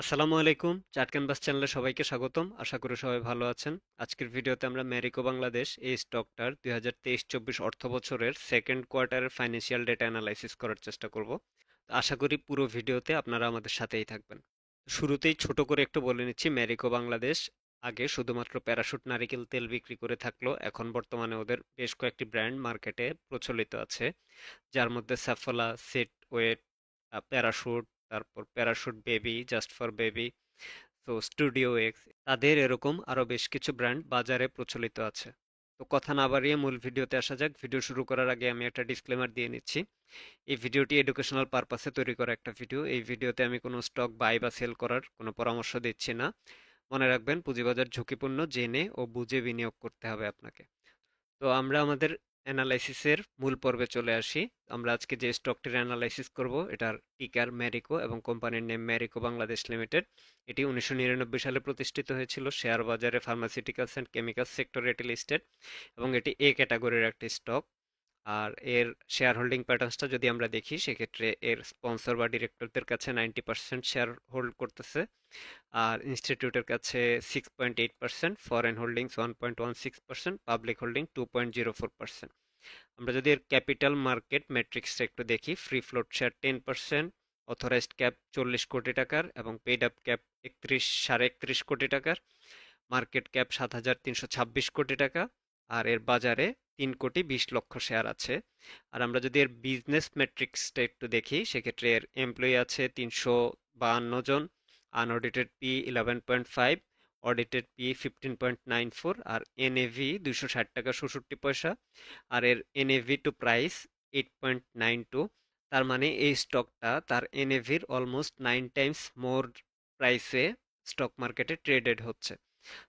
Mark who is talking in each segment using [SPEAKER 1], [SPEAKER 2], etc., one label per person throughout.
[SPEAKER 1] আসসালামু আলাইকুম। Chart canvas চ্যানেলে সবাইকে স্বাগতম। আশা করি সবাই ভালো আছেন। আজকের ভিডিওতে আমরা ম্যারিকো বাংলাদেশ এই স্টকটার 2023-24 অর্থ বছরের সেকেন্ড কোয়ার্টারের ফাইন্যান্সিয়াল ডেটা অ্যানালাইসিস করার চেষ্টা করব। আশা করি পুরো ভিডিওতে আপনারা আমাদের সাথেই থাকবেন। শুরুতেই ছোট করে একটু বলে নিচ্ছি, ম্যারিকো বাংলাদেশ আগে শুধুমাত্র প্যারাশুট নারিকেল তেল বিক্রি করে থাকলো, এখন বর্তমানে ওদের বেশ কয়েকটি ব্র্যান্ড মার্কেটে প্রচলিত আছে, যার মধ্যে সাফলা, সেট ওয়েট, প্যারাশুট, তারপর parachute baby, just for baby, তো স্টুডিও এক্স, তাদের এরকম আরো বেশ কিছু ব্র্যান্ড বাজারে প্রচলিত আছে। তো কথা না বাড়িয়ে মূল ভিডিওতে আসা যাক। ভিডিও শুরু করার আগে আমি একটা ডিসক্লেমার দিয়ে নিচ্ছি। এই ভিডিওটি এডুকেশনাল পারপাসে তৈরি করা একটা ভিডিও। এই ভিডিওতে আমি কোনো স্টক বাই বা সেল করার কোনো পরামর্শ দিচ্ছি না। মনে রাখবেন, পুঁজিবাজার ঝুঁকিপূর্ণ, জেনে ও বুঝে বিনিয়োগ করতে হবে আপনাকে। তো আমরা আমাদের অ্যানালাইসিসের মূল পর্বে চলে আসি। আমরা আজকে যে স্টকটির অ্যানালাইসিস করব, এটার টিকার ম্যারিকো এবং কোম্পানির নেম ম্যারিকো বাংলাদেশ লিমিটেড। এটি 1999 সালে প্রতিষ্ঠিত হয়েছিল। শেয়ার বাজারে ফার্মাসিউটিক্যালস অ্যান্ড কেমিক্যালস সেক্টরে এটি লিস্টেড এবং এটি এ ক্যাটাগরির একটি স্টক। আর এর শেয়ার হোল্ডিং প্যাটার্নসটা যদি আমরা দেখি, সেক্ষেত্রে এর স্পন্সর বা ডিরেক্টরদের কাছে 90% শেয়ার হোল্ড করতেছে, আর ইনস্টিটিউটের কাছে 6.8%, ফরেন হোল্ডিংস 1.16%, পাবলিক হোল্ডিং 2.04%। আমরা যদি এর ক্যাপিটাল মার্কেট ম্যাট্রিক্সটা একটু দেখি, free float share 10%, authorised cap 40 কোটি টাকার এবং পেইড আপ ক্যাপ 31.31 কোটি টাকার, মার্কেট ক্যাপ 7,326 কোটি টাকা, আর এর বাজারে 3,20,00,000 শেয়ার আছে। আর আমরা যদি এর বিজনেস ম্যাট্রিক্সটা একটু দেখি, সেক্ষেত্রে এর এমপ্লয়ি আছে 352 জন, আনঅডিটেড পি 11.5, অডিটেড পি 15.94, আর এনএভি 260 টাকা 67 পয়সা, আর এর এনএভি টু প্রাইস 8.92। তার মানে এই স্টকটা তার এনএভির অলমোস্ট 9 টাইমস মোর প্রাইসে স্টক মার্কেটে ট্রেডেড হচ্ছে।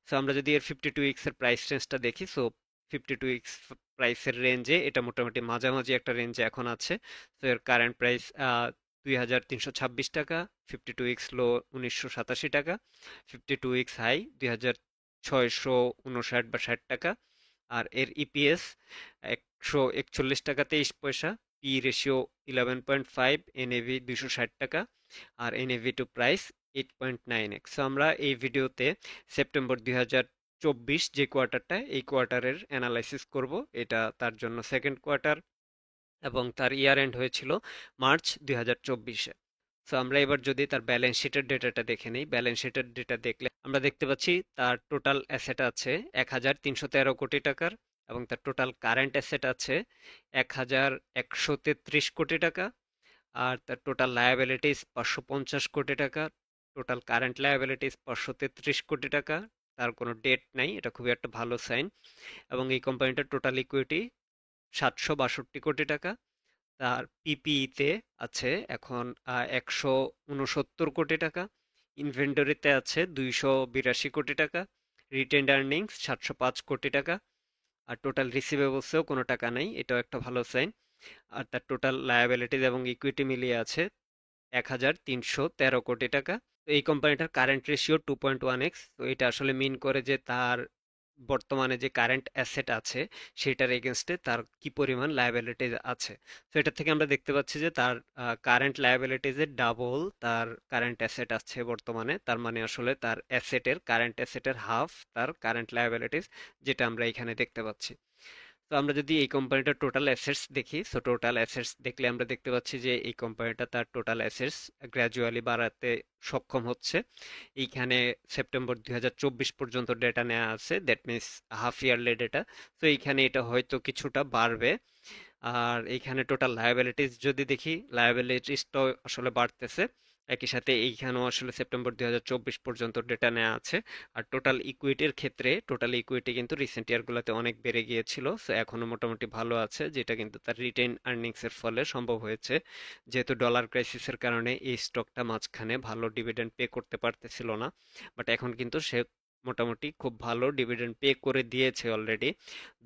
[SPEAKER 1] সো আমরা যদি এর 52 উইক্স এর প্রাইস রেঞ্জটা দেখি, সো 52 উইক্স প্রাইসের রেঞ্জে এটা মোটামুটি মাঝামাঝি একটা রেঞ্জে এখন আছে। তো এর কারেন্ট প্রাইস 2,326 টাকা, 52 উইক্স লো 1,987 টাকা, 52 উইক্স হাই 2,659 বা 60 টাকা। আর এর ইপিএস 141 টাকা 23 পয়সা, পি রেশিও 11.5, এনএভি 260 টাকা, আর NAV to price 8.9x। So আমরা এই ভিডিওতে সেপ্টেম্বর 2024 যে কোয়ার্টারটা, এই কোয়ার্টারের অ্যানালাইসিস করব। এটা তার জন্য সেকেন্ড কোয়ার্টার এবং তার ইয়ার এন্ড হয়েছিল মার্চ 2024-এ। সো আমরা এবার যদি তার ব্যালেন্স শিটের ডেটাটা দেখে নিই, ব্যালেন্স শিটের ডেটা দেখলে আমরা দেখতে পাচ্ছি তার টোটাল অ্যাসেট আছে 1,313 কোটি টাকার, এবং তার টোটাল কারেন্ট অ্যাসেট আছে 1,133 কোটি টাকা, আর তার টোটাল লায়াবিলিটিস 550 কোটি টাকা, টোটাল কারেন্ট লায়াবিলিটিস 533 কোটি টাকা। তার কোনো ডেট নাই, এটা খুবই একটা ভালো সাইন। এবং এই কোম্পানিটার টোটাল ইকুইটি 762 কোটি টাকা। তার পিপিইতে আছে এখন 169 কোটি টাকা, ইনভেন্টরিতে আছে 282 কোটি টাকা, রিটেন্ড আর্নিংস 705 কোটি টাকা, আর টোটাল রিসিভেবলসেও কোনো টাকা নাই, এটাও একটা ভালো সাইন। আর তার টোটাল লায়াবিলিটিস এবং ইকুইটি মিলিয়ে আছে 1,313 কোটি টাকা। তো এই কোম্পানিটার কারেন্ট রেশিও 2.1x। তো এটা আসলে মিন করে যে তার বর্তমানে যে কারেন্ট অ্যাসেট আছে, সেটার এগেনস্টে তার কি পরিমাণ লায়াবিলিটিস আছে। তো এটা থেকে আমরা দেখতে পাচ্ছি যে তার কারেন্ট লায়াবিলিটিসের ডাবল তার কারেন্ট অ্যাসেট আছে বর্তমানে। তার মানে আসলে তার অ্যাসেটের, কারেন্ট অ্যাসেটের হাফ তার কারেন্ট লায়াবিলিটিস, যেটা আমরা এখানে দেখতে পাচ্ছি। তো আমরা যদি এই কোম্পানিটার টোটাল অ্যাসেটস দেখি, সো টোটাল অ্যাসেটস দেখলে আমরা দেখতে পাচ্ছি যে এই কোম্পানিটা তার টোটাল অ্যাসেটস গ্র্যাজুয়ালি বাড়াতে সক্ষম হচ্ছে। এইখানে সেপ্টেম্বর 2024 পর্যন্ত ডেটা নেওয়া আছে, that means half yearly data. তো এইখানে এটা হয়তো কিছুটা বাড়বে। আর এইখানে টোটাল লায়াবিলিটিস যদি দেখি, লায়াবিলিটিসটাও আসলে বাড়তেছে। একই সাথে এইখানেও আসলে সেপ্টেম্বর 2024 পর্যন্ত ডেটা নেওয়া আছে। আর টোটাল ইকুইটির ক্ষেত্রে, টোটাল ইকুইটি কিন্তু রিসেন্ট ইয়ারগুলোতে অনেক বেড়ে গিয়েছিল, সো এখনো মোটামুটি ভালো আছে, যেটা কিন্তু তার রিটেন আর্নিংসের ফলে সম্ভব হয়েছে। যেহেতু ডলার ক্রাইসিসের কারণে এই স্টকটা মাঝখানে ভালো ডিভিডেন্ড পে করতে পারতেছিল না, বাট এখন কিন্তু সে মোটামুটি খুব ভালো ডিভিডেন্ড পে করে দিয়েছে অলরেডি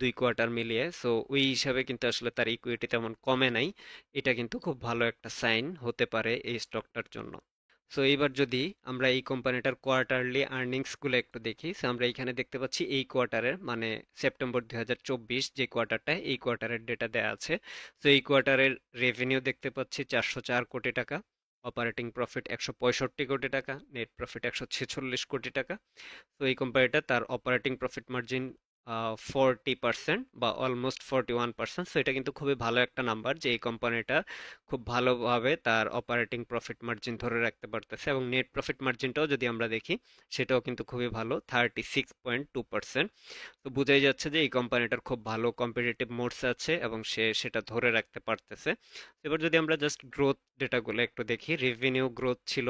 [SPEAKER 1] 2 কোয়ার্টার মিলিয়ে। সো ওই হিসাবে কিন্তু আসলে তার ইকুইটি তেমন কমে নাই। এটা কিন্তু খুব ভালো একটা সাইন হতে পারে এই স্টকটার জন্য। সো এইবার যদি আমরা এই কোম্পানিটার কোয়ার্টারলি আর্নিংস গুলো একটু দেখি, সো আমরা এখানে দেখতে পাচ্ছি এই কোয়ার্টারের, মানে সেপ্টেম্বর 2024 যে কোয়ার্টারটা, এই কোয়ার্টারের ডেটা দেওয়া আছে। তো এই কোয়ার্টারের রেভিনিউ দেখতে পাচ্ছি 404 কোটি টাকা, অপারেটিং প্রফিট 165 কোটি টাকা, নেট প্রফিট 146 কোটি টাকা। তো এই কোম্পানিটা তার অপারেটিং প্রফিট মার্জিন 40% বা অলমোস্ট 41%। সো এটা কিন্তু খুবই ভালো একটা নাম্বার যে এই কোম্পানিটা খুব ভালোভাবে তার অপারেটিং প্রফিট মার্জিন ধরে রাখতে পারতেছে, এবং নেট প্রফিট মার্জিনটাও যদি আমরা দেখি সেটাও কিন্তু খুবই ভালো, 36.2%। তো বোঝাই যাচ্ছে যে এই কোম্পানিটার খুব ভালো কম্পিটিটিভ মোডস আছে এবং সে সেটা ধরে রাখতে পারতেছে। এবার যদি আমরা জাস্ট গ্রোথ ডেটাগুলো একটু দেখি, রেভিনিউ গ্রোথ ছিল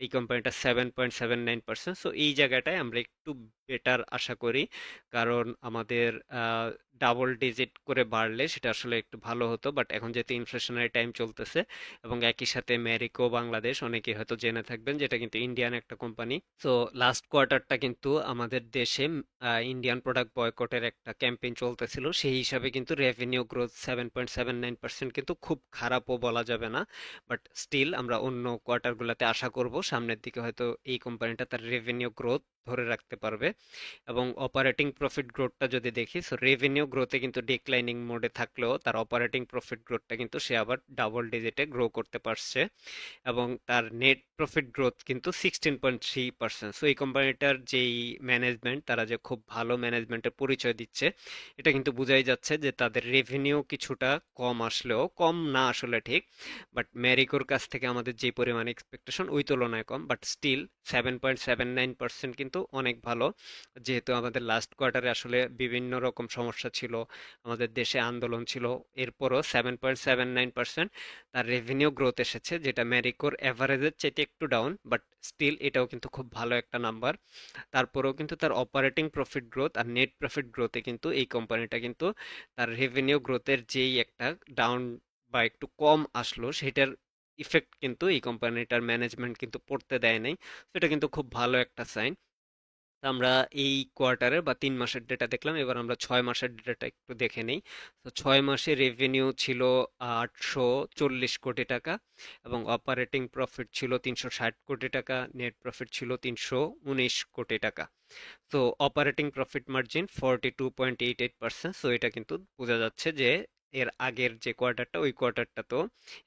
[SPEAKER 1] এই কোম্পানিটা 7.79%। সো এই জায়গাটায় আমরা একটু বেটার আশা করি, কারণ আমাদের ডাবল ডিজিট করে বাড়লে সেটা আসলে একটু ভালো হতো, বাট এখন যেহেতু ইনফ্লেশনারি টাইম চলতেছে এবং একই সাথে ম্যারিকো বাংলাদেশ অনেকে হয়তো জেনে থাকবেন যেটা কিন্তু ইন্ডিয়ান একটা কোম্পানি। তো লাস্ট কোয়ার্টারটা কিন্তু আমাদের দেশে ইন্ডিয়ান প্রোডাক্ট বয়কটের একটা ক্যাম্পেইন চলতেছিল, সেই হিসাবে কিন্তু রেভিনিউ গ্রোথ 7.79% কিন্তু খুব খারাপও বলা যাবে না। বাট স্টিল আমরা অন্য কোয়ার্টারগুলোতে আশা করব সামনের দিকে হয়তো এই কোম্পানিটা তার রেভিনিউ গ্রোথ ধরে রাখতে পারবে। এবং অপারেটিং প্রফিট গ্রোথটা যদি দেখি, সো রেভিনিউ গ্রোথে কিন্তু ডিক্লাইনিং মোডে থাকলেও তার অপারেটিং প্রফিট গ্রোথটা কিন্তু সে আবার ডাবল ডিজিটে গ্রো করতে পারছে, এবং তার নেট প্রফিট গ্রোথ কিন্তু 16.3%। সো এই কোম্পানিটার যেই ম্যানেজমেন্ট, তারা যে খুব ভালো ম্যানেজমেন্টের পরিচয় দিচ্ছে, এটা কিন্তু বোঝাই যাচ্ছে যে তাদের রেভিনিউ কিছুটা কম আসলেও, কম না আসলে ঠিক, বাট ম্যারিকোর কাছ থেকে আমাদের যে পরিমাণ এক্সপেকটেশন ওই তুলনায় কম, বাট স্টিল 7.79% কিন্তু অনেক ভালো। যেহেতু আমাদের লাস্ট কোয়ার্টারে আসলে বিভিন্ন রকম সমস্যা ছিল, আমাদের দেশে আন্দোলন ছিল, এরপরও 7.79% তার রেভিনিউ গ্রোথ এসেছে, যেটা ম্যারিকোর অ্যাভারেজের চাইতে একটু ডাউন, বাট স্টিল এটাও কিন্তু খুব ভালো একটা নাম্বার। তারপরেও কিন্তু তার অপারেটিং প্রফিট গ্রোথ আর নেট প্রফিট গ্রোথে কিন্তু এই কোম্পানিটা কিন্তু তার রেভিনিউ গ্রোথের যেই একটা ডাউন বা একটু কম আসলো, সেটার ইফেক্ট কিন্তু এই কোম্পানিটার ম্যানেজমেন্ট কিন্তু পড়তে দেয় নাই। তো এটা কিন্তু খুব ভালো একটা সাইন। আমরা এই কোয়ার্টারের বা 3 মাসের ডেটা দেখলাম, এবার আমরা 6 মাসের ডেটা একটু দেখে নিই। তো 6 মাসে রেভিনিউ ছিল 840 কোটি টাকা, এবং অপারেটিং প্রফিট ছিল 360 কোটি টাকা, নেট প্রফিট ছিল 319 কোটি টাকা। তো অপারেটিং প্রফিট মার্জিন 42.88%। সো এটা কিন্তু বোঝা যাচ্ছে যে এর আগের যে কোয়ার্টারটা, ওই কোয়ার্টারটা তো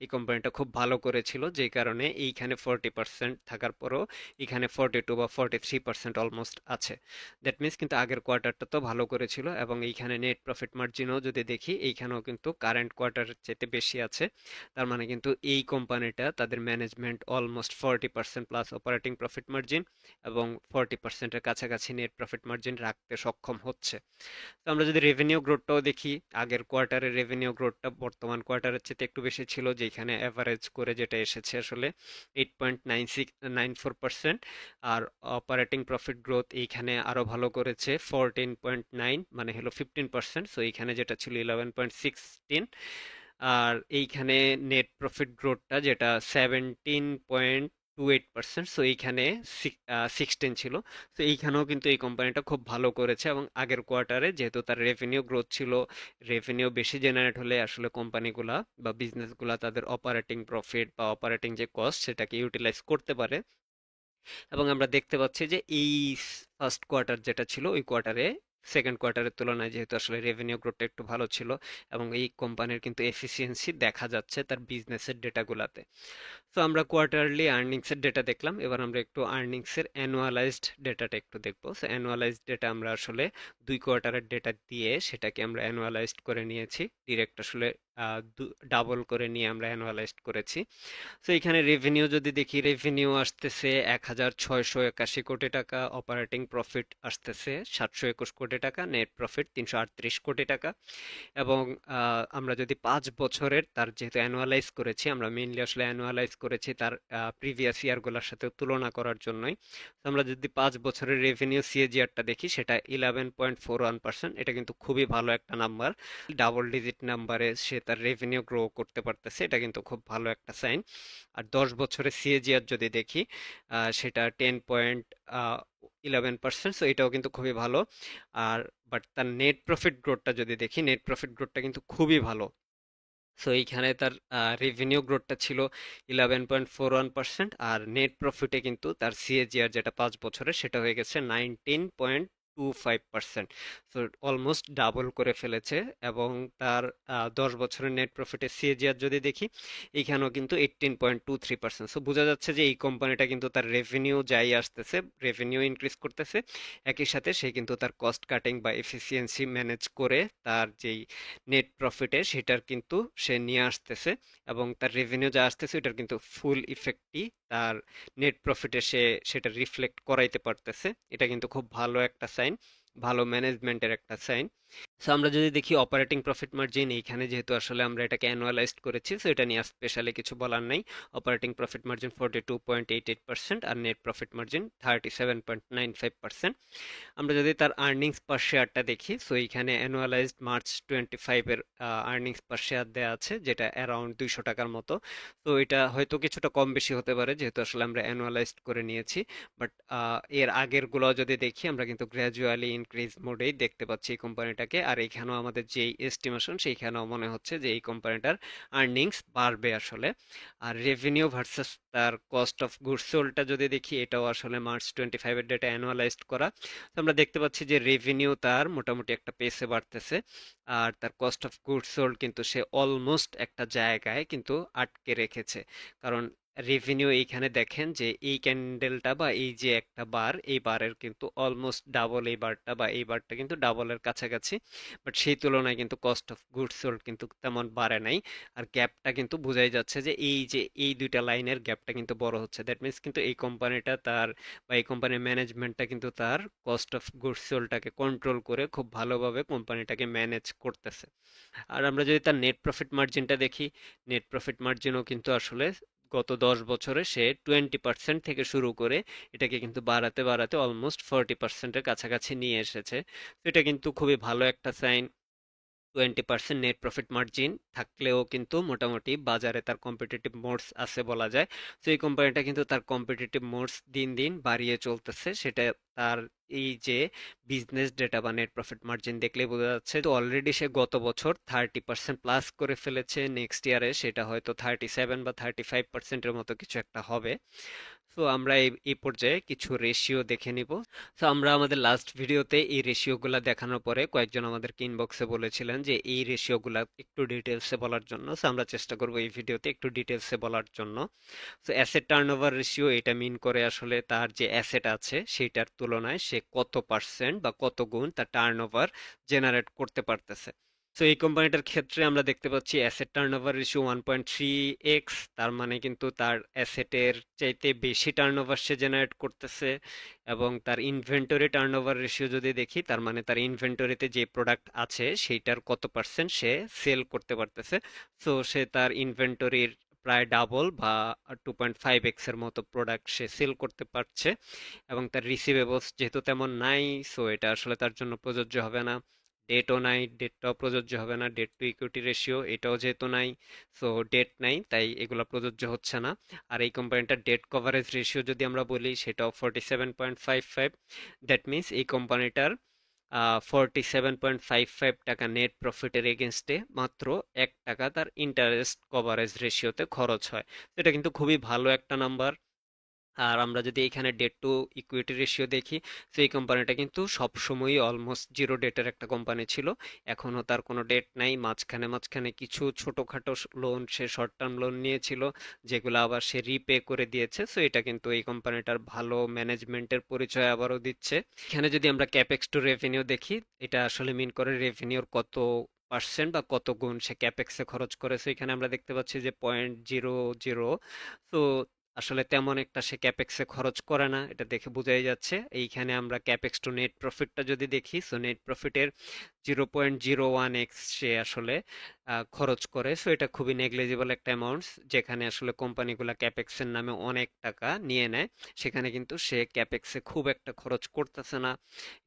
[SPEAKER 1] এই কোম্পানিটা খুব ভালো করেছিল, যেই কারণে এইখানে 40% থাকার পরও এখানে 42 বা 43% অলমোস্ট আছে। দ্যাট মিনস কিন্তু আগের কোয়ার্টারটা তো ভালো করেছিল, এবং এইখানে নেট প্রফিট মার্জিনও যদি দেখি এইখানেও কিন্তু কারেন্ট কোয়ার্টারের চেয়ে বেশি আছে। তার মানে কিন্তু এই কোম্পানিটা তাদের management almost 40% plus operating profit margin এবং 40%-এর কাছাকাছি নেট প্রফিট মার্জিন রাখতে সক্ষম হচ্ছে। তো আমরা যদি রেভিনিউ গ্রোথটাও দেখি, আগের কোয়ার্টারের রেভিনিউ গ্রোথটা বর্তমান কোয়ার্টারের চেয়ে একটু বেশি ছিল, যেখানে অ্যাভারেজ করে যেটা এসেছে আসলে 8.94%। আর অপারেটিং প্রফিট গ্রোথ এইখানে আরো ভালো করেছে 14.9, মানে হলো 15%। সো এইখানে যেটা ছিল 11.16। আর এইখানে নেট প্রফিট গ্রোথটা যেটা 17.28%, সো এইখানে 16 ছিল। তো এইখানেও কিন্তু এই কোম্পানিটা খুব ভালো করেছে, এবং আগের কোয়ার্টারে যেহেতু তার রেভিনিউ গ্রোথ ছিল, রেভিনিউ বেশি জেনারেট হলে আসলে কোম্পানিগুলা বা বিজনেসগুলা তাদের অপারেটিং প্রফিট বা অপারেটিং যে কস্ট সেটাকে ইউটিলাইজ করতে পারে। এবং আমরা দেখতে পাচ্ছি যে এই ফার্স্ট কোয়ার্টার যেটা ছিল, ওই কোয়ার্টারে সেকেন্ড কোয়ার্টারের তুলনায় যেহেতু আসলে রেভিনিউ গ্রোথটা একটু ভালো ছিল, এবং এই কোম্পানির কিন্তু এফিসিয়েন্সি দেখা যাচ্ছে তার বিজনেসের ডেটাগুলাতে। তো আমরা কোয়ার্টারলি আর্নিংসের ডেটা দেখলাম, এবার আমরা একটু আর্নিংসের অ্যানুয়ালাইজড ডেটাটা একটু দেখবো। সো অ্যানুয়ালাইজড ডেটা আমরা আসলে 2 কোয়ার্টারের ডেটা দিয়ে সেটাকে আমরা অ্যানুয়ালাইজড করে নিয়েছি, ডিরেক্ট আসলে ডাবল করে নিয়ে আমরা অ্যানুয়ালাইজড করেছি। তো এখানে রেভিনিউ যদি দেখি, রেভিনিউ আসতেছে 1681 কোটি টাকা, অপারেটিং প্রফিট আসতেছে 721 কোটি টাকা, নেট প্রফিট 338 কোটি টাকা। এবং আমরা যদি 5 বছরের তার যেহেতু অ্যানুয়ালাইজ করেছি, আমরা মেইনলি আসলে অ্যানুয়ালাইজ করেছি তার প্রিভিয়াস ইয়ারগুলোর সাথে তুলনা করার জন্যই। তো আমরা যদি 5 বছরের রেভিনিউ সিএজিআরটা দেখি, সেটা 11.41%। এটা কিন্তু খুবই ভালো একটা নাম্বার, ডাবল ডিজিট নাম্বারে সে তার রেভিনিউ গ্রো করতে পারতেছে, এটা কিন্তু খুব ভালো একটা সাইন। আর 10 বছরের সিএজিআর যদি দেখি, সেটা 10.11%। সো এটাও কিন্তু খুবই ভালো। আর বাট তার নেট প্রফিট গ্রোথটা যদি দেখি, নেট প্রফিট গ্রোথটা কিন্তু খুবই ভালো। সো এইখানে তার রেভিনিউ গ্রোথটা ছিল 11.41%, আর নেট প্রফিটে কিন্তু তার সিএজিআর যেটা 5 বছরের সেটা হয়ে গেছে 19.2%। 0.25%। সো অলমোস্ট ডাবল করে ফেলেছে। এবং তার 10 বছরের নেট প্রফিটের সিএজিআর যদি দেখি, এইখানেও কিন্তু 18.23%। সো বোঝা যাচ্ছে যে এই কোম্পানিটা কিন্তু তার রেভিনিউ যাই আসতেছে, রেভিনিউ ইনক্রিজ করতেছে, একই সাথে সে কিন্তু তার কস্ট কাটিং বা এফিসিয়েন্সি ম্যানেজ করে তার যেই নেট প্রফিটে সেটার কিন্তু সে নিয়ে আসতেছে। এবং তার রেভিনিউ যা আসতেছে এটার কিন্তু ফুল ইফেক্টই তার নেট প্রফিটে সে সেটা রিফ্লেক্ট করাইতে পারতেছে। এটা কিন্তু খুব ভালো একটা সাইন, ভালো ম্যানেজমেন্টের একটা সাইন। সো আমরা যদি দেখি অপারেটিং প্রফিট মার্জিন, এইখানে যেহেতু আসলে আমরা এটাকে অ্যানুয়ালাইজড করেছি, সো এটা নিয়ে স্পেশালি কিছু বলার নাই। অপারেটিং প্রফিট মার্জিন 42.88%, আর নেট প্রফিট মার্জিন 37.95%। আমরা যদি তার আর্নিংস পার শেয়ারটা দেখি, সো এইখানে অ্যানুয়ালাইজড মার্চ 25 এর আর্নিংস পার শেয়ার দেওয়া আছে, যেটা অ্যারাউন্ড 200 টাকার মতো। তো এটা হয়তো কিছুটা কম বেশি হতে পারে, যেহেতু আসলে আমরা অ্যানুয়ালাইজড করে নিয়েছি। বাট এর আগের গুলো যদি দেখি, আমরা কিন্তু গ্র্যাজুয়ালি ইনক্রিজ মোডেই দেখতে পাচ্ছি এই কোম্পানিটাকে। আর এইখানেও আমাদের যেই এস্টিমেশন, সেইখানেও মনে হচ্ছে যে এই কোম্পানিটার আর্নিংস বাড়বে আসলে। আর রেভিনিউ ভার্সাস তার কস্ট অফ গুডস সোল্ডটা যদি দেখি, এটাও আসলে মার্চ 25 এর ডেটা অ্যানুয়ালাইজড করা। তো আমরা দেখতে পাচ্ছি যে রেভিনিউ তার মোটামুটি একটা পেসে বাড়তেছে, আর তার কস্ট অফ গুডস সোল্ড কিন্তু সে অলমোস্ট একটা জায়গায় কিন্তু আটকে রেখেছে। কারণ রেভিনিউ এইখানে দেখেন যে এই ক্যান্ডেলটা বা এই যে একটা বার, এই বারের কিন্তু অলমোস্ট ডাবল, এই বারটা বা এই বারটা কিন্তু ডাবলের কাছাকাছি। বাট সেই তুলনায় কিন্তু কস্ট অফ গুডস সোল্ড কিন্তু তেমন বাড়ে নাই। আর গ্যাপটা কিন্তু বোঝাই যাচ্ছে যে এই দুইটা লাইনের গ্যাপটা কিন্তু বড় হচ্ছে। দ্যাট মিনস কিন্তু এই কোম্পানিটা তার বা এই কোম্পানির ম্যানেজমেন্টটা কিন্তু তার কস্ট অফ গুডস সোল্ডটাকে কন্ট্রোল করে খুব ভালোভাবে কোম্পানিটাকে ম্যানেজ করতেছে। আর আমরা যদি তার নেট প্রফিট মার্জিনটা দেখি, নেট প্রফিট মার্জিনও কিন্তু আসলে গত 10 বছরে সে 20% থেকে শুরু করে এটাকে কিন্তু বাড়াতে বাড়াতে অলমোস্ট 40%-এর কাছাকাছি নিয়ে এসেছে। তো এটা কিন্তু খুবই ভালো একটা সাইন। 20% নেট প্রফিট মার্জিন থাকলেও কিন্তু মোটামুটি বাজারে তার কম্পিটিটিভ মোডস আছে বলা যায়। তো এই কোম্পানিটা কিন্তু তার কম্পিটিটিভ মোডস দিন দিন বাড়িয়ে চলতেছে। সেটা তার এই যে বিজনেস ডেটা বা নেট প্রফিট মার্জিন দেখলেই বোঝা যাচ্ছে। তো অলরেডি সে গত বছর 30% প্লাস করে ফেলেছে, নেক্সট ইয়ারে সেটা হয়তো 37 বা 35%-এর মতো কিছু একটা হবে। তো আমরা এই পর্যায়ে কিছু রেশিও দেখে নিব। তো আমরা আমাদের লাস্ট ভিডিওতে এই রেশিওগুলা দেখানোর পরে কয়েকজন আমাদেরকে ইনবক্সে বলেছিলেন যে এই রেশিওগুলা একটু ডিটেলসে বলার জন্য। তো আমরা চেষ্টা করব এই ভিডিওতে একটু ডিটেলসে বলার জন্য। তো অ্যাসেট টার্নওভার রেশিও এটা মিন করে আসলে তার যে অ্যাসেট আছে সেইটার তুলনায় সে কত পার্সেন্ট বা কত গুণ তার টার্নওভার জেনারেট করতে পারতেছে। তো এই কোম্পানিটার ক্ষেত্রে আমরা দেখতে পাচ্ছি অ্যাসেট টার্নওভার রেশিও 1.3x। তার মানে কিন্তু তার অ্যাসেটের চাইতে বেশি টার্নওভার সে জেনারেট করতেছে। এবং তার ইনভেন্টরি টার্নওভার রেশিও যদি দেখি, তার মানে তার ইনভেন্টরিতে যে প্রোডাক্ট আছে সেইটার কত পার্সেন্ট সে সেল করতে পারতেছে। সো সে তার ইনভেন্টরির প্রায় ডাবল বা 2.5x এর মতো প্রোডাক্ট সে সেল করতে পারছে। এবং তার রিসিভেবলস যেহেতু তেমন নাই, সো এটা আসলে তার জন্য প্রযোজ্য হবে না। ডেটও নাই, ডেটটাও প্রযোজ্য হবে না। ডেট টু ইকুইটি রেশিও এটাও যেহেতু নাই, সো ডেট নাই, তাই এগুলো প্রযোজ্য হচ্ছে না। আর এই কোম্পানিটার ডেট কভারেজ রেশিও যদি আমরা বলি, সেটাও 47.55। দ্যাট মিনস এই কোম্পানিটার 47.55 টাকা নেট প্রফিটের এগেনস্টে মাত্র 1 টাকা তার ইন্টারেস্ট কভারেজ রেশিওতে খরচ হয়। তো এটা কিন্তু খুবই ভালো একটা নাম্বার। আর আমরা যদি এখানে ডেট টু ইকুইটি রেশিও দেখি, তো এই কোম্পানিটা কিন্তু সবসময়ই অলমোস্ট জিরো ডেটের একটা কোম্পানি ছিল। এখনো তার কোনো ডেট নাই। মাঝখানে মাঝখানে কিছু ছোটখাটো লোন, সে শর্ট টার্ম লোন নিয়েছিল, যেগুলো আবার সে রিপে করে দিয়েছে। সো এটা কিন্তু এই কোম্পানিটার ভালো ম্যানেজমেন্টের পরিচয় আবারও দিচ্ছে। এখানে যদি আমরা ক্যাপেক্স টু রেভিনিউ দেখি, এটা আসলে মিন করে রেভিনিউর কত পার্সেন্ট বা কত গুণ সে ক্যাপেক্সে খরচ করেছে। এখানে আমরা দেখতে পাচ্ছি যে 0.00। তো আসলে তেমন একটা সে ক্যাপেক্সে খরচ করে না, এটা দেখে বোঝাই যাচ্ছে। এইখানে আমরা ক্যাপেক্স টু নেট প্রফিটটা যদি দেখি, সো নেট প্রফিটের 0.01x সে আসলে খরচ করে। সো এটা খুবই নেগলিজিবল একটা অ্যামাউন্ট। যেখানে আসলে কোম্পানিগুলা ক্যাপেক্সের নামে অনেক টাকা নিয়ে নেয়, সেখানে কিন্তু সে ক্যাপেক্সে খুব একটা খরচ করতেছে না।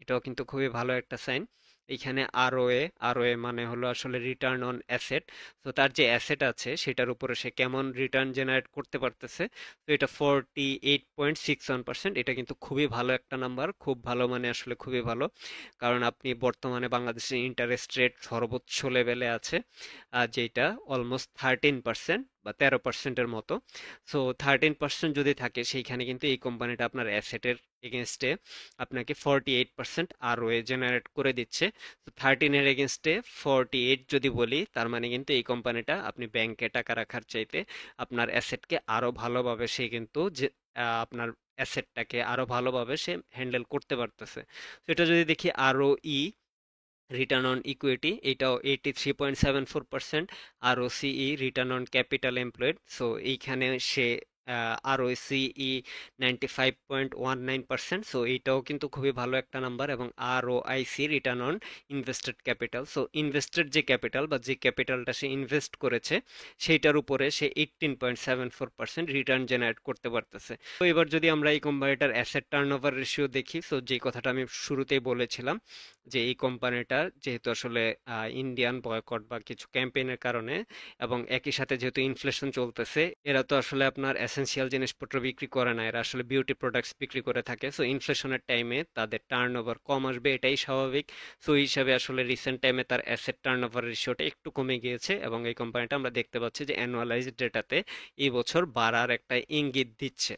[SPEAKER 1] এটাও কিন্তু খুবই ভালো একটা সাইন। এইখানে আরওএ মানে হলো আসলে রিটার্ন অন অ্যাসেট। তো তার যে অ্যাসেট আছে সেটার উপরে সে কেমন রিটার্ন জেনারেট করতে পারতেছে। তো এটা 48.61%। এটা কিন্তু খুবই ভালো একটা নাম্বার, খুব ভালো মানে আসলে খুবই ভালো। কারণ আপনি বর্তমানে বাংলাদেশের ইন্টারেস্ট রেট সর্বোচ্চ লেভেলে আছে, যেটা অলমোস্ট 13% বা 13%-এর মতো। সো 13% যদি থাকে, সেইখানে কিন্তু এই কোম্পানিটা আপনার অ্যাসেটের এগেনস্টে আপনাকে 48% আরওএ জেনারেট করে দিচ্ছে। তো 13 এর এগেনস্টে 48 যদি বলি, তার মানে কিন্তু এই কোম্পানিটা আপনি ব্যাংকে টাকা রাখার চাইতে আপনার অ্যাসেটকে আরো ভালোভাবে সে কিন্তু যে আপনার অ্যাসেটটাকে আরো ভালোভাবে সে হ্যান্ডেল করতে পারতেছে। তো এটা যদি দেখি আরও রিটার্ন অন ইকুইটি, এটাও 83.74%। R OCE return on capital employed, so এইখানে সে আর ওসিই 95.19%, সো এইটাও কিন্তু খুবই ভালো একটা নাম্বার। এবং R O IC return on invested capital, so invested যে ক্যাপিটাল বা যে ক্যাপিটালটা সে ইনভেস্ট করেছে সেইটার উপরে সে 18.74% রিটার্ন জেনারেট করতে পারতেছে। তো এবার যদি আমরা এই কোম্পানিটার অ্যাসেট টার্নওভার রেশিও দেখি, সো যে কথাটা আমি শুরুতেই বলেছিলাম যে এই কোম্পানিটার যেহেতু আসলে ইন্ডিয়ান বয়কট বা কিছু ক্যাম্পেইনের কারণে এবং একই সাথে যেহেতু ইনফ্লেশন চলতেছে, এরা তো আসলে আপনার এসেনশিয়াল জিনিসপত্র বিক্রি করে না, এরা আসলে বিউটি প্রোডাক্টস বিক্রি করে থাকে। সো ইনফ্লেশনের টাইমে তাদের টার্নওভার কম আসবে, এটাই স্বাভাবিক। সো এই হিসাবে আসলে রিসেন্ট টাইমে তার অ্যাসেট টার্নওভার রেশিওটা একটু কমে গিয়েছে এবং এই কোম্পানিটা আমরা দেখতে পাচ্ছি যে অ্যানুয়ালাইজড ডেটাতে এই বছর বাড়ার একটা ইঙ্গিত দিচ্ছে।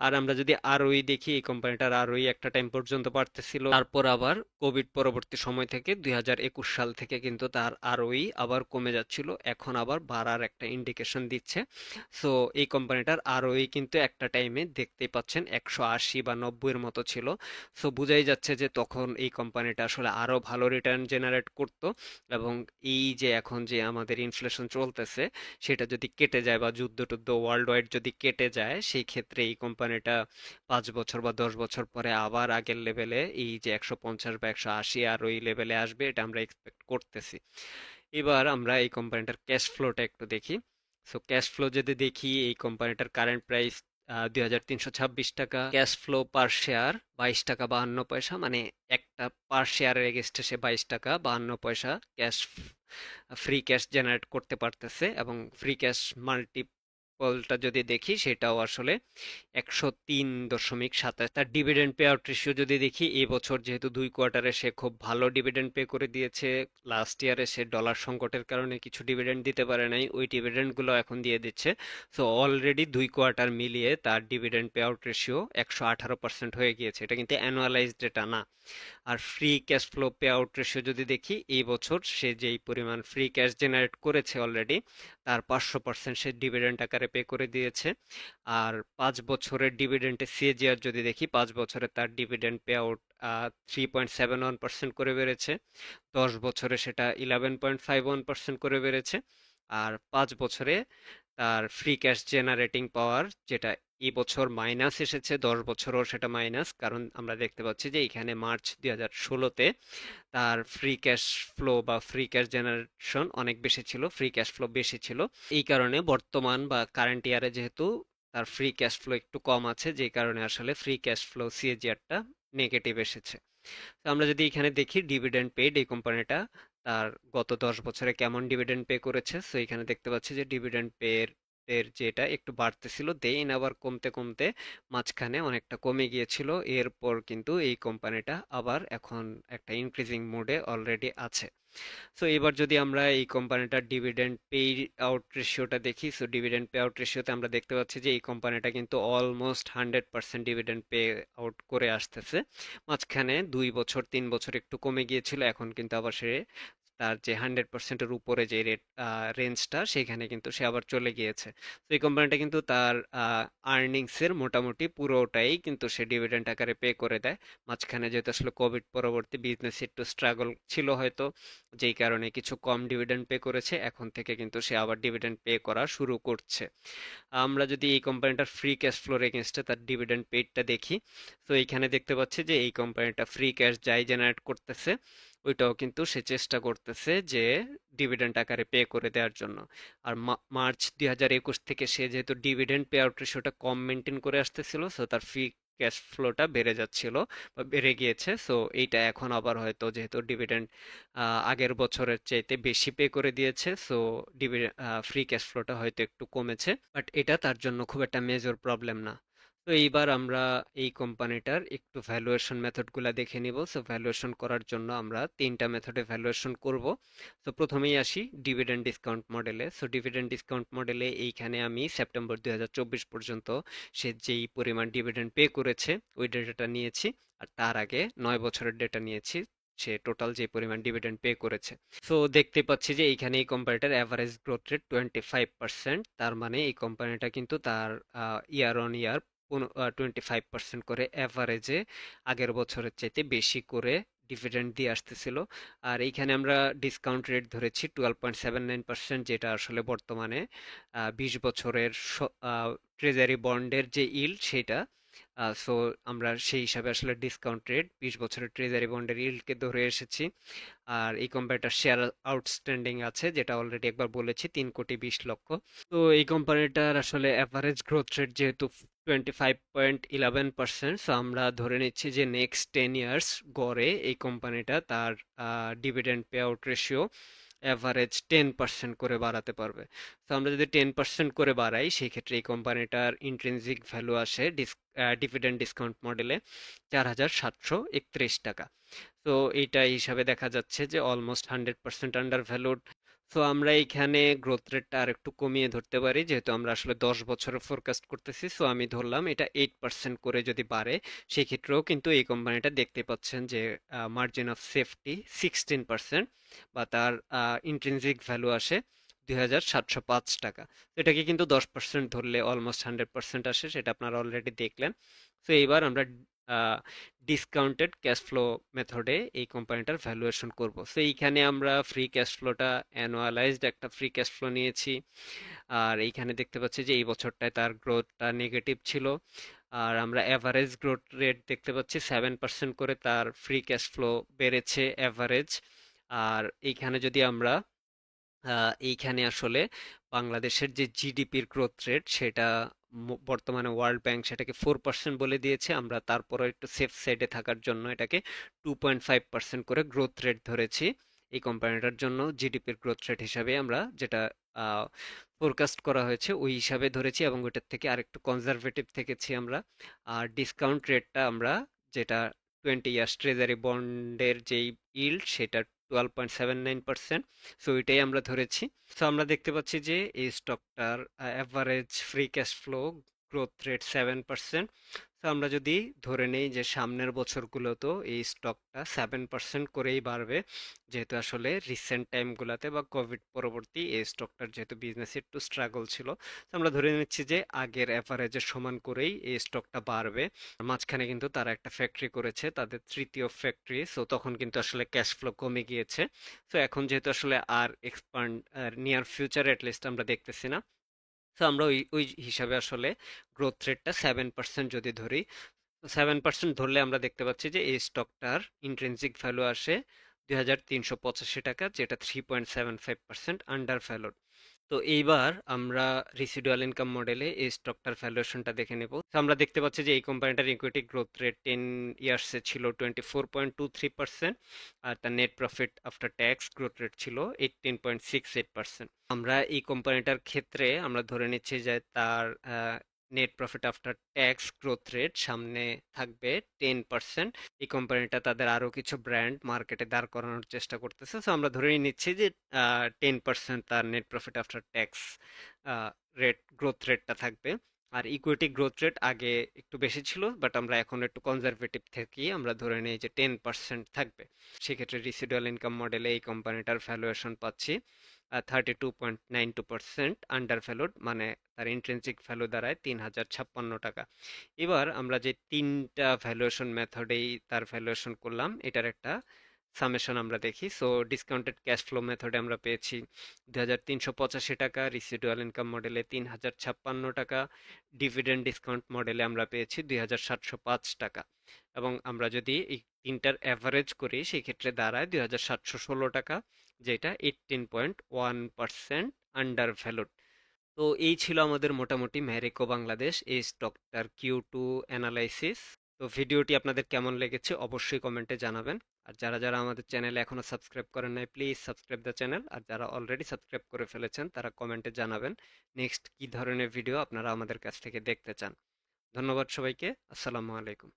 [SPEAKER 1] আর আমরা যদি আরওই দেখি, এই কোম্পানিটার আরওই একটা টাইম পর্যন্ত বাড়তেছিল, তারপর আবার কোভিড পরবর্তী সময় থেকে 2021 সাল থেকে কিন্তু তার আরওই আবার কমে যাচ্ছিল, এখন আবার বাড়ার একটা ইন্ডিকেশন দিচ্ছে। সো এই কোম্পানিটার আরওই কিন্তু একটা টাইমে দেখতেই পাচ্ছেন 180 বা 90 এর মতো ছিল। সো বোঝাই যাচ্ছে যে তখন এই কোম্পানিটা আসলে আরো ভালো রিটার্ন জেনারেট করত। এবং এই যে এখন যে আমাদের ইনফ্লেশন চলতেছে সেটা যদি কেটে যায় বা যুদ্ধ টুদ্ধ ওয়ার্ল্ড ওয়াইড যদি কেটে যায়, সেই ক্ষেত্রে এই কোম্পানিটা 5 বছর বা 10 বছর পরে আবার আগের লেভেলে এই যে 150 বা 180 আর ওই লেভেলে আসবে, এটা আমরা এক্সপেক্ট করতেছি। এবার আমরা এই কোম্পানিটার ক্যাশ ফ্লোটা একটু দেখি। সো ক্যাশ ফ্লো যদি দেখি, এই কোম্পানিটার কারেন্ট প্রাইস 2326 টাকা, ক্যাশ ফ্লো পার শেয়ার 22 টাকা 52 পয়সা, মানে একটা পার শেয়ারের এগেস্টে সে 22 টাকা 52 পয়সা ক্যাশ ফ্রি ক্যাশ জেনারেট করতে পারতেছে। এবং ফ্রি ক্যাশ মাল্টিপলটা যদি দেখি, সেটাও আসলে 103.27। তার ডিভিডেন্ড পে আউট রেশিও যদি দেখি, এই বছর যেহেতু 2 কোয়ার্টারে সে খুব ভালো ডিভিডেন্ড পে করে দিয়েছে, লাস্ট ইয়ারে সে ডলার সংকটের কারণে কিছু ডিভিডেন্ড দিতে পারে নাই, ওই ডিভিডেন্ড গুলো এখন দিয়ে দিচ্ছে। সো অলরেডি 2 কোয়ার্টার মিলিয়ে তার ডিভিডেন্ড পে আউট রেশিও 118% হয়ে গিয়েছে, এটা কিন্তু অ্যানুয়ালাইজড ডেটা না। আর free cash flow pay out ratio যদি দেখি, এই বছর সে যেই পরিমাণ ফ্রি ক্যাশ জেনারেট করেছে অলরেডি, তার 500% সে ডিভিডেন্ড আকারে পে করে দিয়েছে। আর 5 বছরের ডিভিডেন্ডে সিএজিআর যদি দেখি, 5 বছরে তার ডিভিডেন্ড পে আউট 3.71% করে বেড়েছে, 10 বছরে সেটা 11.51% করে বেড়েছে। আর 5 বছরে তার ফ্রি ক্যাশ জেনারেটিং পাওয়ার, যেটা এই বছর মাইনাস এসেছে, 10 বছরও সেটা মাইনাস, কারণ আমরা দেখতে পাচ্ছি যে এখানে মার্চ 2016-তে তার ফ্রি ক্যাশ ফ্লো বা ফ্রি ক্যাশ জেনারেশন অনেক বেশি ছিল, ফ্রি ক্যাশ ফ্লো বেশি ছিল। এই কারণে বর্তমান বা কারেন্ট ইয়ারে যেহেতু তার ফ্রি ক্যাশ ফ্লো একটু কম আছে, যেই কারণে আসলে ফ্রি ক্যাশ ফ্লো সিএজিআরটা নেগেটিভ এসেছে। তো আমরা যদি এখানে দেখি ডিভিডেন্ড পেড, এই কোম্পানিটা তার গত 10 বছরে কেমন ডিভিডেন্ড পে করেছে, সো এখানে দেখতে পাচ্ছি যে ডিভিডেন্ড পে এর যেটা একটু বাড়তেছিল, দেন আবার কমতে কমতে মাঝখানে অনেকটা কমে গিয়েছিল, এরপর কিন্তু এই কোম্পানিটা আবার এখন একটা ইনক্রিজিং মোডে অলরেডি আছে। সো এবার যদি আমরা এই কোম্পানিটার ডিভিডেন্ড পে আউট রেশিওটা দেখি, সো ডিভিডেন্ড পে আউট রেশিওতে আমরা দেখতে পাচ্ছি যে এই কোম্পানিটা কিন্তু অলমোস্ট 100% ডিভিডেন্ড পে আউট করে আসতেছে। মাঝখানে 2 বছর 3 বছর একটু কমে গিয়েছিল, এখন কিন্তু আবার সে তার যে 100%-এর উপরে যে রেঞ্জটা, সেখানে কিন্তু সে আবার চলে গিয়েছে। তো এই কোম্পানিটা কিন্তু তার আর্নিংসের মোটামুটি পুরোটাই কিন্তু সে ডিভিডেন্ড আকারে পে করে দেয়। মাঝখানে যেহেতু আসলে কোভিড পরবর্তী বিজনেস একটু স্ট্রাগল ছিল হয়তো, যেই কারণে কিছু কম ডিভিডেন্ড পে করেছে, এখন থেকে কিন্তু সে আবার ডিভিডেন্ড পে করা শুরু করছে। আমরা যদি এই কোম্পানিটার ফ্রি ক্যাশ ফ্লোর এগেনস্টে তার ডিভিডেন্ড পেইডটা দেখি, তো এইখানে দেখতে পাচ্ছি যে এই কোম্পানিটা ফ্রি ক্যাশ যাই জেনারেট করতেছে, ওইটাও কিন্তু সে চেষ্টা করতেছে যে ডিভিডেন্ড আকারে পে করে দেওয়ার জন্য। আর মার্চ 2021 থেকে সে যেহেতু ডিভিডেন্ড পে আউট রেশিওটা কম মেনটেন করে আসতেছিল, সো তার ফ্রি ক্যাশ ফ্লোটা বেড়ে যাচ্ছিল বা বেড়ে গিয়েছে। সো এইটা এখন আবার হয়তো যেহেতু ডিভিডেন্ড আগের বছরের চাইতে বেশি পে করে দিয়েছে, সো ফ্রি ক্যাশ ফ্লোটা হয়তো একটু কমেছে, বাট এটা তার জন্য খুব একটা মেজর প্রবলেম না। তো এইবার আমরা এই কোম্পানিটার একটু ভ্যালুয়েশন মেথডগুলা দেখে নিব। সো ভ্যালুয়েশন করার জন্য আমরা তিনটা মেথডে ভ্যালুয়েশন করব। তো প্রথমেই আসি ডিভিডেন্ড ডিসকাউন্ট মডেলে। সো ডিভিডেন্ড ডিসকাউন্ট মডেলে এইখানে আমি সেপ্টেম্বর 2024 পর্যন্ত সে যেই পরিমাণ ডিভিডেন্ড পে করেছে ওই ডেটাটা নিয়েছি, আর তার আগে 9 বছরের ডেটা নিয়েছি, সে টোটাল যে পরিমাণ ডিভিডেন্ড পে করেছে। সো দেখতে পাচ্ছি যে এইখানে এই কোম্পানিটার অ্যাভারেজ গ্রোথ রেট 25%। তার মানে এই কোম্পানিটা কিন্তু তার ইয়ার অন ইয়ার 25% করে অ্যাভারেজে আগের বছরের চাইতে বেশি করে ডিভিডেন্ড দিয়ে আসতেছিল। আর এইখানে আমরা ডিসকাউন্ট রেট ধরেছি 12.79%, যেটা আসলে বর্তমানে 20 বছরের ট্রেজারি বন্ডের যে ইল্ড সেটা। সো আমরা সেই হিসাবে আসলে ডিসকাউন্ট রেট 20 বছরের ট্রেজারি বন্ডের ইল্ডকে ধরে এসেছি। আর এই কোম্পানিটার শেয়ার আউটস্ট্যান্ডিং আছে, যেটা অলরেডি একবার বলেছি, 3,20,00,000। তো এই কোম্পানিটার আসলে অ্যাভারেজ গ্রোথ রেট যেহেতু 25.11%, সো আমরা ধরে নিচ্ছি যে নেক্সট 10 ইয়ার্স গড়ে এই কোম্পানিটা তার dividend pay out ratio average 10% করে বাড়াতে পারবে। তো আমরা যদি 10% করে বাড়াই সেই ক্ষেত্রে এই কোম্পানিটার ইন্ট্রিনসিক ভ্যালু আসে ডিভিডেন্ড ডিসকাউন্ট মডেলে 4,731 টাকা। তো এইটা হিসাবে দেখা যাচ্ছে যে অলমোস্ট 100% আন্ডার ভ্যালুড। তো আমরা এইখানে গ্রোথ রেটটা আর একটু কমিয়ে ধরতে পারি, যেহেতু আমরা আসলে 10 বছরের ফোরকাস্ট করতেছি। সো আমি ধরলাম এটা 8% করে যদি বাড়ে, সেই ক্ষেত্রেও কিন্তু এই কোম্পানিটা দেখতে পাচ্ছেন যে মার্জিন অফ সেফটি 16%, বা তার ইন্ট্রিনসিক ভ্যালু আসে 2,705 টাকা। তো এটাকে কিন্তু 10% ধরলে অলমোস্ট 100% আসে, সেটা আপনারা অলরেডি দেখলেন। তো এইবার আমরা ডিসকাউন্টেড ক্যাশ ফ্লো মেথডে এই কোম্পানিটার ভ্যালুয়েশন করব। সো এইখানে আমরা ফ্রি ক্যাশ ফ্লোটা অ্যানুয়ালাইজড একটা ফ্রি ক্যাশ ফ্লো নিয়েছি। আর এইখানে দেখতে পাচ্ছি যে এই বছরটায় তার গ্রোথটা নেগেটিভ ছিল। আর আমরা অ্যাভারেজ গ্রোথ রেট দেখতে পাচ্ছি 7% করে তার ফ্রি ক্যাশ ফ্লো বেড়েছে অ্যাভারেজ। আর এইখানে যদি আমরা এইখানে আসলে বাংলাদেশের যে জিডিপির গ্রোথ রেট সেটা বর্তমানে ওয়ার্ল্ড ব্যাংক সেটাকে 4% বলে দিয়েছে, আমরা তারপরে একটু সেফ সাইডে থাকার জন্য এটাকে 2.5% করে গ্রোথ রেট ধরেছি। এই কোম্পানিটার জন্য জিডিপির গ্রোথ রেট হিসাবে আমরা যেটা ফোরকাস্ট করা হয়েছে ওই হিসাবে ধরেছি, এবং ওইটার থেকে আরেকটু কনজারভেটিভ থেকেছি আমরা। আর ডিসকাউন্ট রেটটা আমরা যেটা 20 ইয়ার্স ট্রেজারি বন্ডের যেই ইল্ড সেটা 12.79%, সো এটাই আমরা ধরেছি। সো আমরা দেখতে পাচ্ছি যে এই স্টকটার average free cash flow growth rate 7%। তো আমরা যদি ধরে নেই যে সামনের বছরগুলোতেও এই স্টকটা 7% করেই বাড়বে, যেহেতু আসলে রিসেন্ট টাইমগুলোতে বা কোভিড পরবর্তী এই স্টকটার যেহেতু বিজনেস একটু স্ট্রাগল ছিল, তো আমরা ধরে নিচ্ছি যে আগের অ্যাভারেজের সমান করেই এই স্টকটা বাড়বে। মাঝখানে কিন্তু তারা একটা ফ্যাক্টরি করেছে, তাদের তৃতীয় ফ্যাক্টরি, সো তখন কিন্তু আসলে ক্যাশ ফ্লো কমে গিয়েছে। সো এখন যেহেতু আসলে আর এক্সপান্ড নিয়ার ফিউচারে অ্যাটলিস্ট আমরা দেখতেছি না, তো আমরা ওই ওই হিসাবে আসলে গ্রোথ রেটটা 7% যদি ধরি, 7% ধরলে আমরা দেখতে পাচ্ছি যে এই স্টকটার ইন্ট্রিনসিক ভ্যালু আসে 2,385 টাকা, যেটা 3.75% আন্ডার ভ্যালুড। তো এইবার আমরা রেসিডুয়াল ইনকাম মডেলে এই স্টকটার ভ্যালুয়েশনটা দেখে নেব। তো আমরা দেখতে পাচ্ছি যে এই কোম্পানিটার ইকুইটি গ্রোথ রেট 10 ইয়ার্সে ছিল 24.23%, আর তার net profit after tax growth rate ছিল 18.68%। আমরা এই কোম্পানিটার ক্ষেত্রে আমরা ধরে নিচ্ছি যে তার net profit after tax growth rate সামনে থাকবে 10%। এই কোম্পানিটা তাদের আরো কিছু ব্র্যান্ড মার্কেটে দাঁড় করানোর চেষ্টা করতেছে, সো আমরা ধরে নিচ্ছি যে 10% তার net profit after tax rate growth রেটটা থাকবে। আর ইকুইটি গ্রোথ রেট আগে একটু বেশি ছিল, বাট আমরা এখন একটু কনজারভেটিভ থেকে আমরা ধরে নিই যে 10% থাকবে। সেক্ষেত্রে রিসিডুয়াল ইনকাম মডেলে এই কোম্পানিটার ভ্যালুয়েশন পাচ্ছি 32.92% আন্ডার ভ্যালুড, মানে তার ইন্ট্রিনসিক ভ্যালু দাঁড়ায় 3,056 টাকা। এবার আমরা যে তিনটা ভ্যালুয়েশন মেথডেই তার ভ্যালুয়েশন করলাম এটার একটা সামেশন আমরা দেখি। সো ডিসকাউন্টেড ক্যাশ ফ্লো মেথডে আমরা পেয়েছি 2,385 টাকা, রিসিডুয়াল ইনকাম মডেলে 3,056 টাকা, ডিভিডেন্ড ডিসকাউন্ট মডেলে আমরা পেয়েছি 2,705 টাকা। এবং আমরা যদি এই তিনটার অ্যাভারেজ করি সেই ক্ষেত্রে দাঁড়ায় 2,716 টাকা, যেটা 18.1% আন্ডার ভ্যালুড। তো এই ছিল আমাদের মোটামুটি ম্যারিকো বাংলাদেশ এই স্টকটার Q2 অ্যানালাইসিস। তো ভিডিওটি আপনাদের কেমন লেগেছে অবশ্যই কমেন্টে জানাবেন। আর যারা যারা আমাদের চ্যানেলে এখনো সাবস্ক্রাইব করেন নাই, প্লিজ সাবস্ক্রাইব দ্য চ্যানেল। আর যারা অলরেডি সাবস্ক্রাইব করে ফেলেছেন তারা কমেন্টে জানাবেন নেক্সট কি ধরনের ভিডিও আপনারা আমাদের কাছ থেকে দেখতে চান। ধন্যবাদ সবাইকে। আসসালামু আলাইকুম।